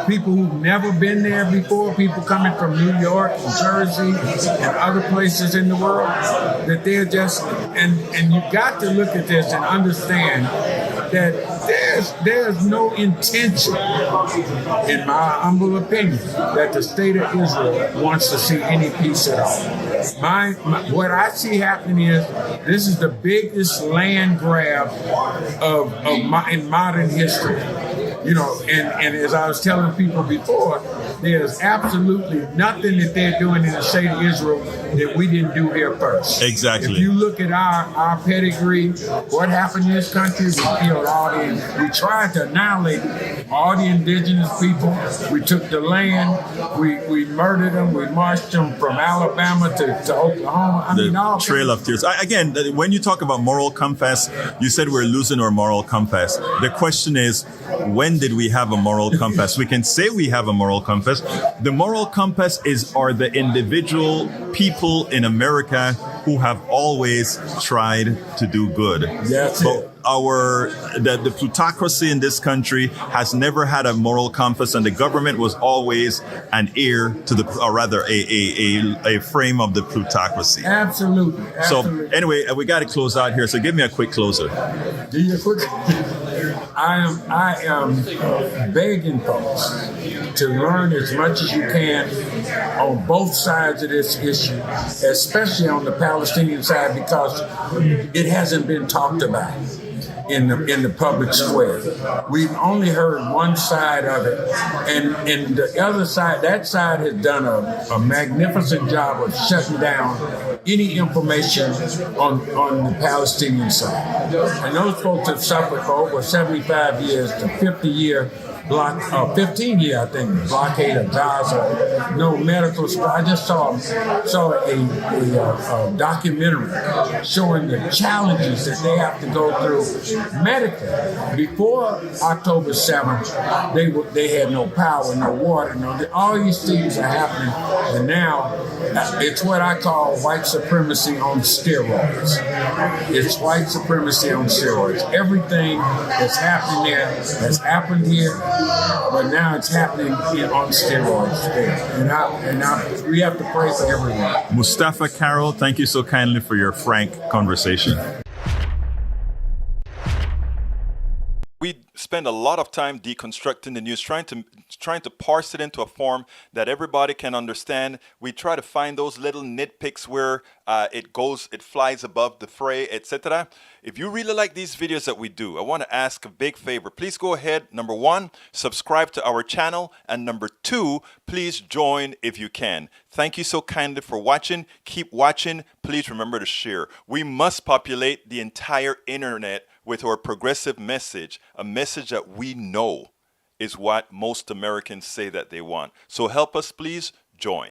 people who've never been there before, people coming from New York and Jersey and other places in the world. That they're just, and you got to look at this and understand that there's no intention, in my humble opinion, that the state of Israel wants to see any peace at all. What I see happening is this is the biggest land grab in modern history. And as I was telling people before, there's absolutely nothing that they're doing in the state of Israel that we didn't do here first. Exactly. If you look at our pedigree, what happened in this country, we killed we tried to annihilate all the indigenous people. We took the land, we murdered them, we marched them from Alabama to Oklahoma. The Trail of Tears. Again, when you talk about moral compass, you said we're losing our moral compass. The question is, when did we have a moral compass? We can say we have a moral compass. The moral compass are the individual people in America who have always tried to do good. That's it. The plutocracy in this country has never had a moral compass, and the government was always an ear to a frame of the plutocracy. Absolutely. So anyway, we got to close out here. So give me a quick closer. Do you a quick? I am begging folks to learn as much as you can on both sides of this issue, especially on the Palestinian side, because it hasn't been talked about in the public square. We've only heard one side of it, and the other side, that side has done a magnificent job of shutting down any information on the Palestinian side. And those folks have suffered for over 75 years to 50-year 15-year, I think, blockade of Gaza, no medical support. I just saw a documentary showing the challenges that they have to go through medically. Before October 7th, they had no power, no water, all these things are happening, and now it's what I call white supremacy on steroids. It's white supremacy on steroids. Everything that's happening there has happened here, but now it's happening on steroids there. And we have to pray for everyone. Mustafaa Carroll, thank you so kindly for your frank conversation. We spend a lot of time deconstructing the news, trying to parse it into a form that everybody can understand. We try to find those little nitpicks where it flies above the fray, etc. If you really like these videos that we do, I want to ask a big favor. Please go ahead. Number one, subscribe to our channel, and number two, please join if you can. Thank you so kindly for watching. Keep watching. Please remember to share. We must populate the entire internet with our progressive message, a message that we know is what most Americans say that they want. So help us, please join.